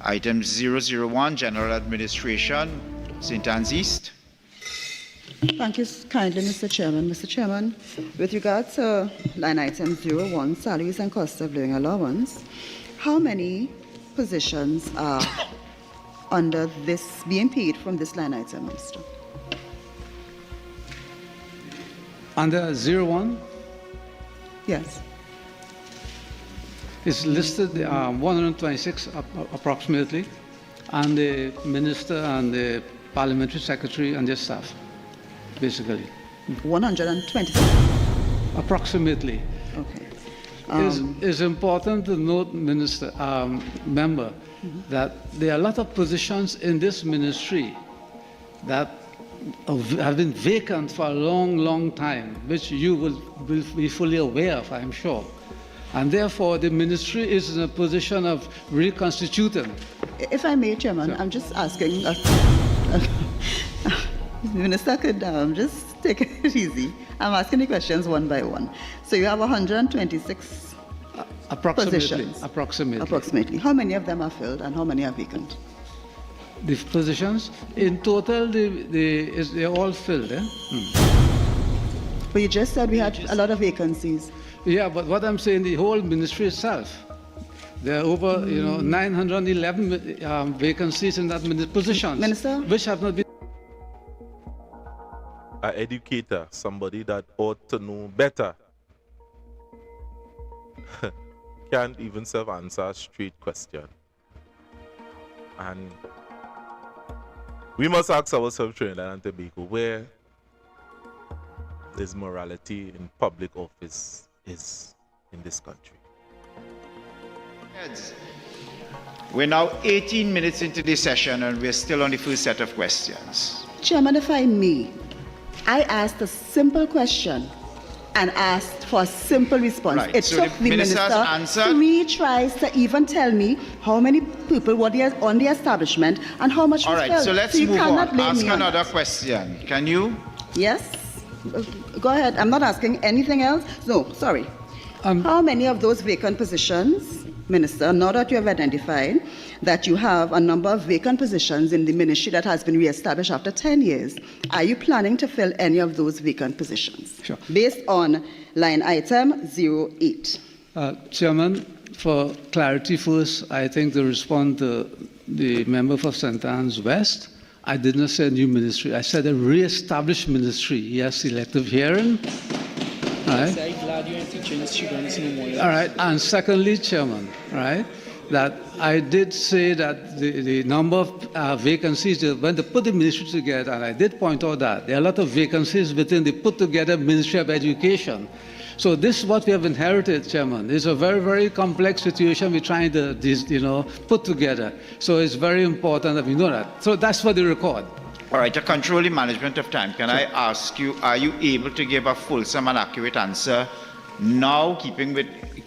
Item 001, General Administration, St. Anne's East. Thank you kindly, Mr. Chairman. Mr. Chairman, with regard to line item 01, salaries and costs of living allowance, how many positions are under this being paid from this line item, Minister? Under 01? Yes. It's listed 126 approximately, and the minister and the parliamentary secretary and their staff, basically. 120? Approximately. Okay. It's important to note, member, that there are a lot of positions in this ministry that have been vacant for a long, long time, which you will be fully aware of, I'm sure. And therefore, the ministry is in a position of reconstituting. If I may, Chairman, sure. I'm just asking, the Minister could just take it easy. I'm asking the questions one by one. So you have 126 positions. Approximately. How many of them are filled and how many are vacant? The positions, in total, they're all filled. But you just said we had a lot of vacancies. Yeah, but what I'm saying, the whole ministry itself, there are over 911 vacancies in that positions, Minister? Which have not been. An educator, somebody that ought to know better, can't even answer a straight question. And we must ask ourselves, Trinidad and Tobago, where this morality in public office is in this country. We're now 18 minutes into this session and we're still on the first set of questions. Chairman, if I may, I asked a simple question and asked for a simple response. Right. It so took the minister 3 tries to even tell me how many people were there on the establishment and how much was filled. All right, so let's move on. Ask another question. Can you? Yes. Go ahead. I'm not asking anything else. No, sorry. How many of those vacant positions, Minister, now that you have identified that you have a number of vacant positions in the ministry that has been re-established after 10 years, are you planning to fill any of those vacant positions? Sure. Based on line item 08. Chairman, for clarity first, I think to respond to the member for St. Anne's West, I did not say a new ministry. I said a re-established ministry. Yes, selective hearing. Right. All right. And secondly, Chairman, right, that I did say that the number of vacancies, when they put the ministry together, and I did point out that there are a lot of vacancies within the put together Ministry of Education. So this is what we have inherited, Chairman. It's a very, very complex situation we're trying to, put together. So it's very important that we know that. So that's for the record. All right, to control the management of time, can I ask you, are you able to give a fulsome and accurate answer now,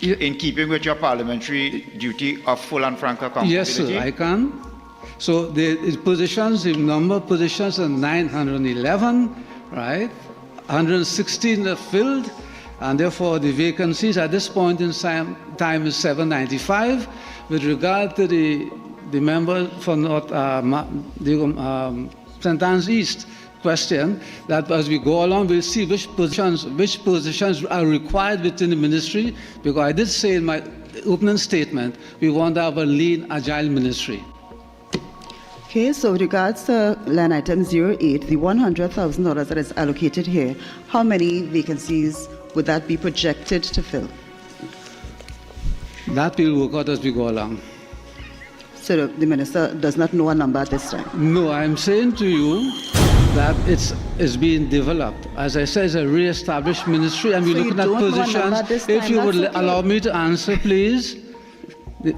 in keeping with your parliamentary duty of full and frank accountability? Yes, sir, I can. So the positions, the number of positions are 911, right? 116 are filled. And therefore, the vacancies at this point in time is 795. With regard to the member for St. Anne's East question, that as we go along, we'll see which positions are required within the ministry. Because I did say in my opening statement, we want to have a lean, agile ministry. Okay, so with regards to line item 08, the $100,000 that is allocated here, how many vacancies would that be projected to fill? That will work out as we go along. So the minister does not know a number at this time? No, I'm saying to you that it's being developed. As I said, it's a re-established ministry, and we're So you looking at don't know a number positions. at this If time, you would that's okay. allow me to answer, please,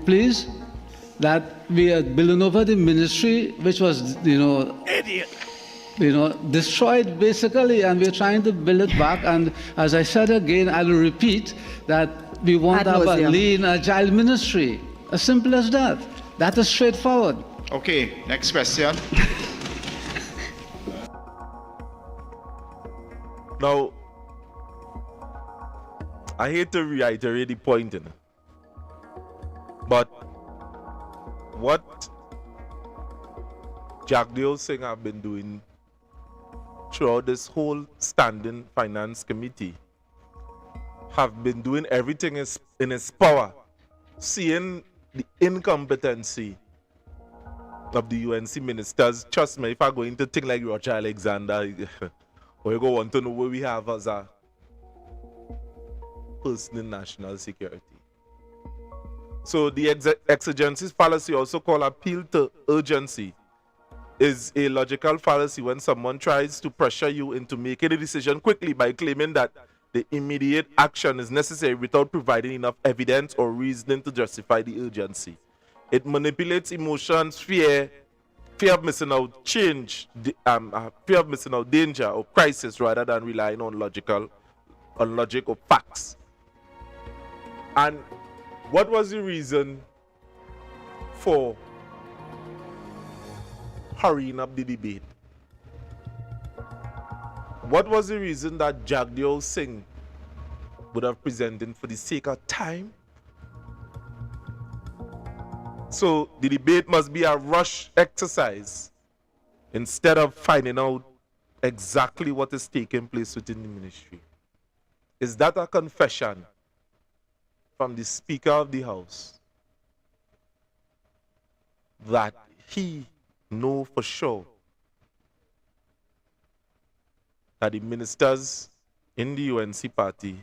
please, that we are building over the ministry, which was, destroyed basically, and we're trying to build it back. And as I said again, I'll repeat that we want to have a lean, agile ministry. As simple as that. That is straightforward. Okay, next question. Now, I hate to reiterate the point, but what Jagdeo Singh have been doing throughout this whole standing finance committee have been doing everything in his power, seeing the incompetency of the UNC ministers. Trust me, if I go into things like Roger Alexander, we go want to know what we have as a person in national security. So the exigencies fallacy, also called appeal to urgency, is a logical fallacy when someone tries to pressure you into making a decision quickly by claiming that the immediate action is necessary without providing enough evidence or reasoning to justify the urgency. It manipulates emotions, fear of missing out, change, fear of missing out, danger or crisis, rather than relying on logic or facts. And what was the reason for hurrying up the debate? What was the reason that Jagdeo Singh would have presented for the sake of time? So the debate must be a rush exercise instead of finding out exactly what is taking place within the ministry. Is that a confession from the Speaker of the House that he knows for sure that the ministers in the UNC party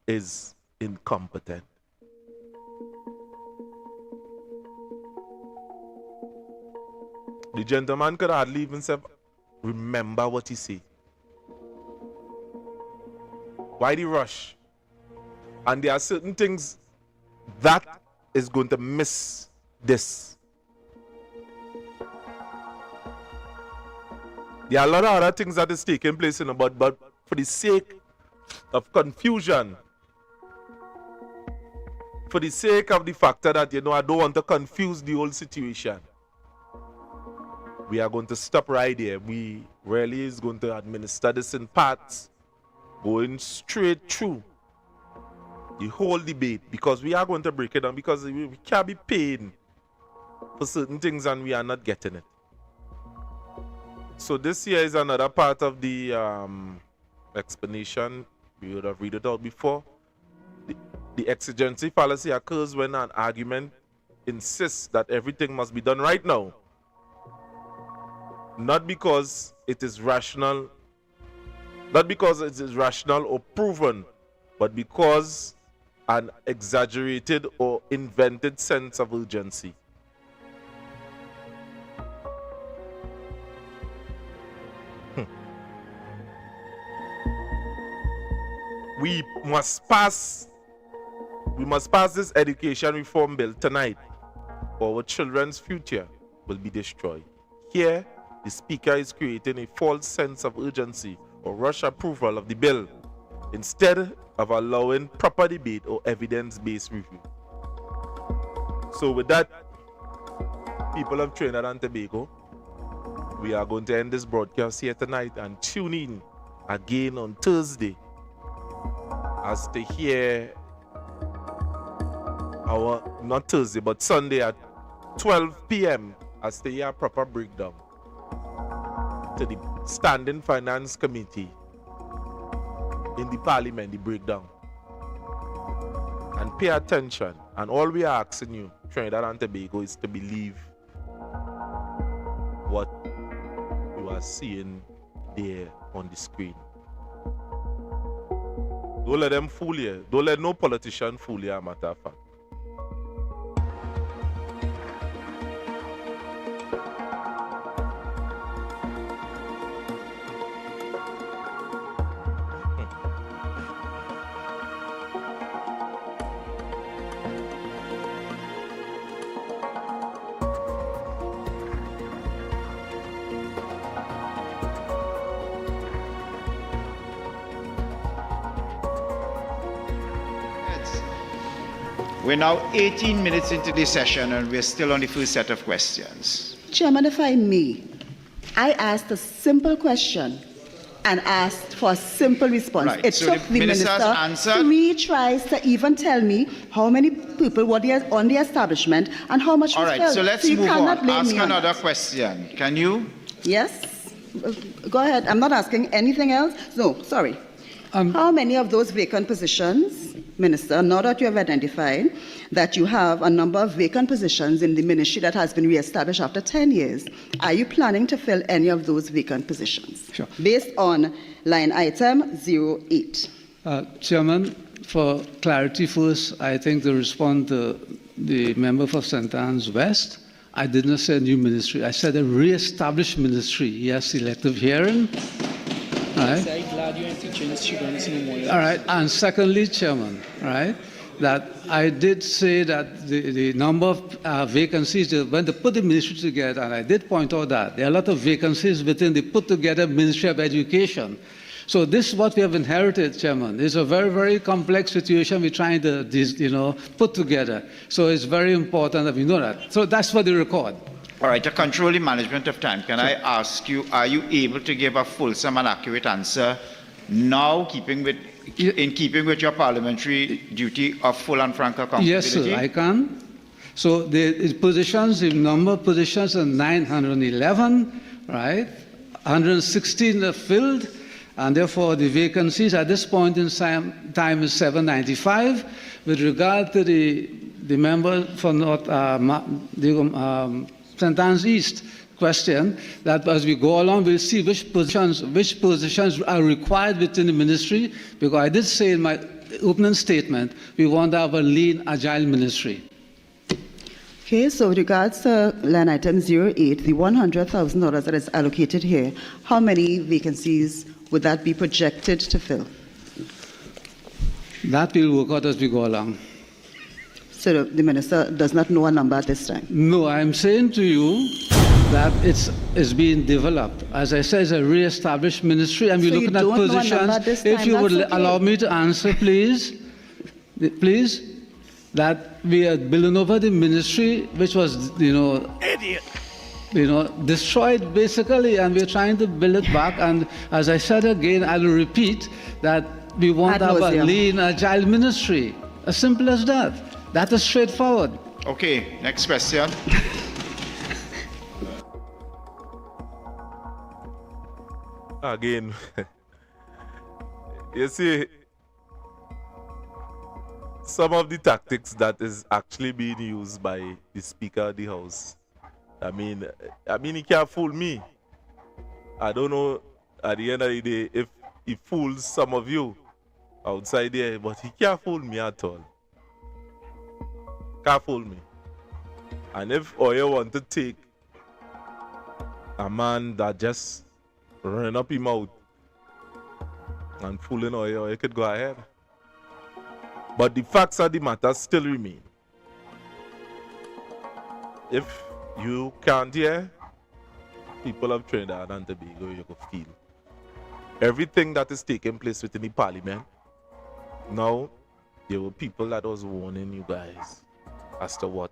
is incompetent? The gentleman could hardly even say, remember what he said. Why the rush? And there are certain things that is going to miss this. There are a lot of other things that is taking place in about, but for the sake of confusion, for the sake of the factor that, I don't want to confuse the whole situation, we are going to stop right here. We really is going to administer this in parts, going straight through the whole debate, because we are going to break it down, because we can't be paying for certain things and we are not getting it. So this here is another part of the explanation. We would have read it out before. The exigency fallacy occurs when an argument insists that everything must be done right now, not because it is rational, or proven, but because an exaggerated or invented sense of urgency. We must pass this education reform bill tonight, or our children's future will be destroyed. Here, the Speaker is creating a false sense of urgency or rush approval of the bill, instead of allowing proper debate or evidence-based review. So with that, people of Trinidad and Tobago, we are going to end this broadcast here tonight and tune in again on Thursday as to hear not Thursday, but Sunday at 12 p.m. as to hear a proper breakdown to the Standing Finance Committee in the Parliament, the breakdown. And pay attention. And all we are asking you, Trinidad and Tobago, is to believe are seeing there on the screen. Don't let them fool you. Don't let no politician fool you, a matter of fact. We're now 18 minutes into the session and we're still on the first set of questions. Chairman, if I may, I asked a simple question and asked for a simple response. Right. It So took the the minister's minister answer- 3 tries to even tell me how many people were there on the establishment and how much All was right, filled. so let's you move cannot on. blame Ask me on another it. question. Can you? Yes? Go ahead. I'm not asking anything else. No, sorry. How many of those vacant positions, Minister, now that you have identified that you have a number of vacant positions in the ministry that has been re-established after 10 years, are you planning to fill any of those vacant positions? Sure. Based on line item 08. Chairman, for clarity first, I think to respond to the member for St. Anne's West, I did not say a new ministry. I said a re-established ministry. Yes, elective hearing. Right. All right, and secondly, Chairman, right, that I did say that the number of vacancies, when they put the ministry together, and I did point out that there are a lot of vacancies within the put together Ministry of Education. So this is what we have inherited, Chairman. It's a very, very complex situation we're trying to, put together. So it's very important that we know that. So that's for the record. All right, to control the management of time, can I ask you, are you able to give a fulsome and accurate answer now, in keeping with your parliamentary duty of full and frank accountability? Yes, sir, I can. So the positions, the number of positions are 911, right? 116 are filled, and therefore the vacancies at this point in time is 795. With regard to the member for North, St. Anne's East question, that as we go along, we'll see which positions are required within the ministry, because I did say in my opening statement, we want to have a lean, agile ministry. Okay, so with regards to line item 08, the $100,000 that is allocated here, how many vacancies would that be projected to fill? That will work out as we go along. So the minister does not know a number at this time? No, I'm saying to you that it's being developed. As I said, it's a re-established ministry, and we're looking at positions. If you would allow me to answer, please, that we are building over the ministry, which was, destroyed basically, and we're trying to build it back. And as I said again, I'll repeat that we want to have a lean, agile ministry. As simple as that. That is straightforward. Okay, next question. Again, you see, some of the tactics that is actually being used by the Speaker of the House. I mean, he can't fool me. I don't know at the end of the day if he fools some of you outside there, but he can't fool me at all. Can't fool me. And if Oyo want to take a man that just run up his mouth and fooling Oyo, you could go ahead. But the facts of the matter still remain. If you can't hear, people of Trinidad and Tobago, you could feel everything that is taking place within the parliament. Now, there were people that was warning you guys as to what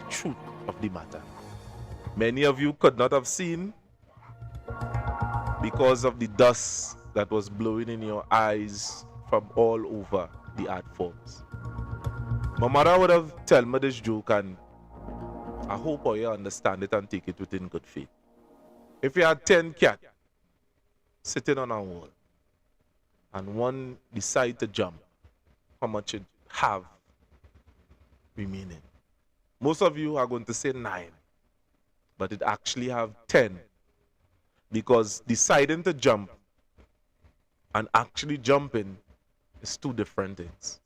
the truth of the matter. Many of you could not have seen because of the dust that was blowing in your eyes from all over the art forms. My mother would have told me this joke, and I hope you understand it and take it within good faith. If you had 10 cats sitting on a wall and one decide to jump, how much it have remaining? Most of you are going to say 9, but it actually have 10 because deciding to jump and actually jumping is two different things.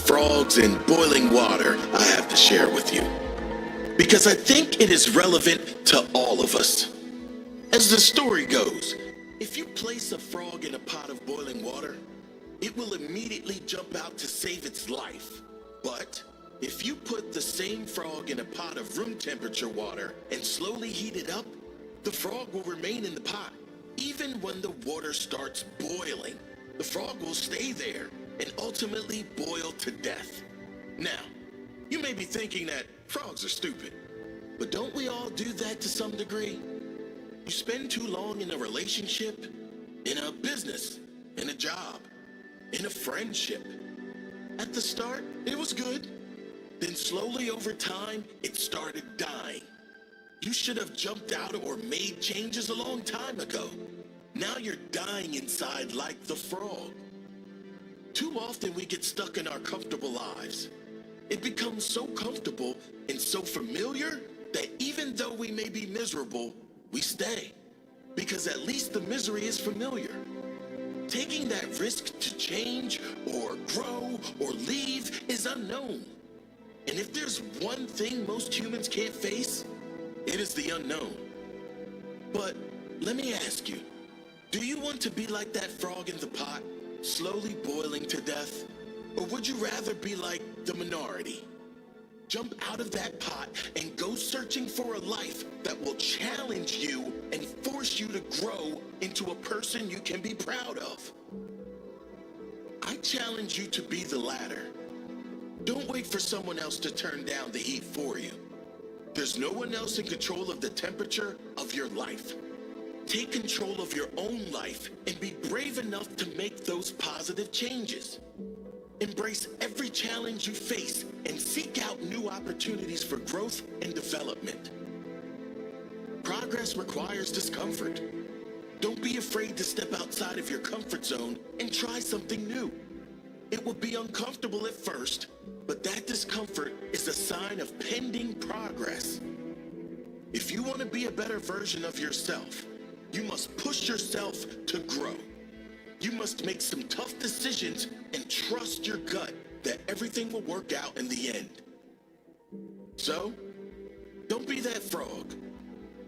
Frogs in boiling water I have to share with you, because I think it is relevant to all of us. As the story goes, if you place a frog in a pot of boiling water, it will immediately jump out to save its life. But if you put the same frog in a pot of room temperature water and slowly heat it up, the frog will remain in the pot. Even when the water starts boiling, the frog will stay there and ultimately boil to death. Now, you may be thinking that frogs are stupid, but don't we all do that to some degree? You spend too long in a relationship, in a business, in a job, in a friendship. At the start, it was good. Then slowly over time, it started dying. You should have jumped out or made changes a long time ago. Now you're dying inside like the frog. Too often we get stuck in our comfortable lives. It becomes so comfortable and so familiar that even though we may be miserable, we stay. Because at least the misery is familiar. Taking that risk to change or grow or leave is unknown. And if there's one thing most humans can't face, it is the unknown. But let me ask you, do you want to be like that frog in the pot, slowly boiling to death? Or would you rather be like the minority? Jump out of that pot and go searching for a life that will challenge you and force you to grow into a person you can be proud of. I challenge you to be the latter. Don't wait for someone else to turn down the heat for you. There's no one else in control of the temperature of your life. Take control of your own life and be brave enough to make those positive changes. Embrace every challenge you face and seek out new opportunities for growth and development. Progress requires discomfort. Don't be afraid to step outside of your comfort zone and try something new. It will be uncomfortable at first, but that discomfort is a sign of pending progress. If you want to be a better version of yourself, you must push yourself to grow. You must make some tough decisions and trust your gut that everything will work out in the end. So, don't be that frog.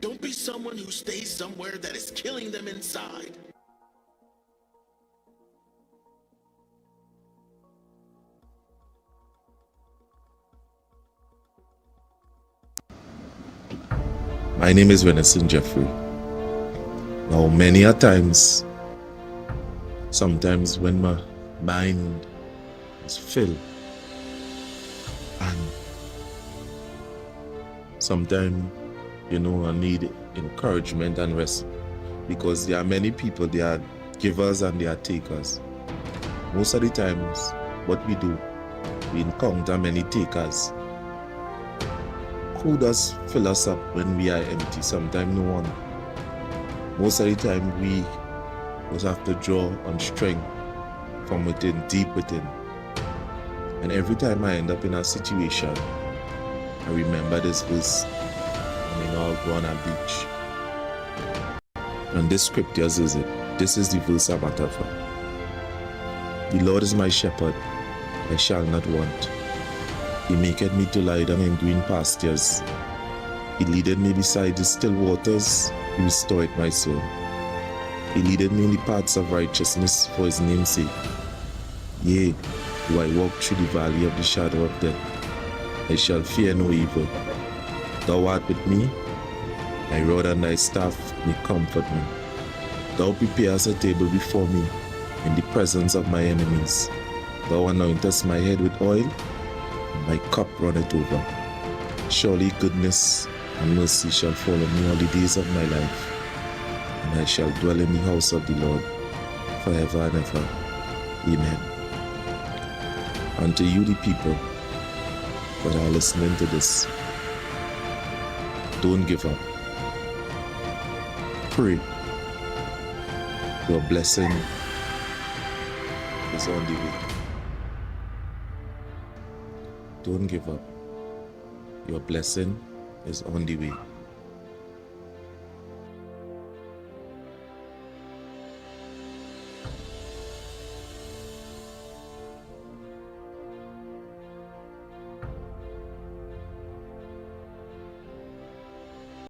Don't be someone who stays somewhere that is killing them inside. My name is Venison Jeffrey. Now, many a times, sometimes when my mind is filled, and sometimes, I need encouragement and rest, because there are many people, they are givers and they are takers. Most of the times, what we do, we encounter many takers. Who does fill us up when we are empty? Sometimes no one. Most of the time we just have to draw on strength from within, deep within. And every time I end up in a situation, I remember this verse when I go on a beach. And this scriptures is it. This is the verse I'm at for. The Lord is my shepherd, I shall not want. He maketh me to lie down in green pastures. He leadeth me beside the still waters. He restored my soul. He leadeth me in the paths of righteousness for his name's sake. Yea, though I walk through the valley of the shadow of death, I shall fear no evil. Thou art with me, thy rod and thy staff may comfort me. Thou preparest a table before me in the presence of my enemies. Thou anointest my head with oil, my cup runneth over. Surely goodness and mercy shall follow me all the days of my life, and I shall dwell in the house of the Lord forever and ever. Amen. Unto you, the people that are listening to this, don't give up. Pray. Your blessing is on the way. Don't give up. Your blessing is on the way.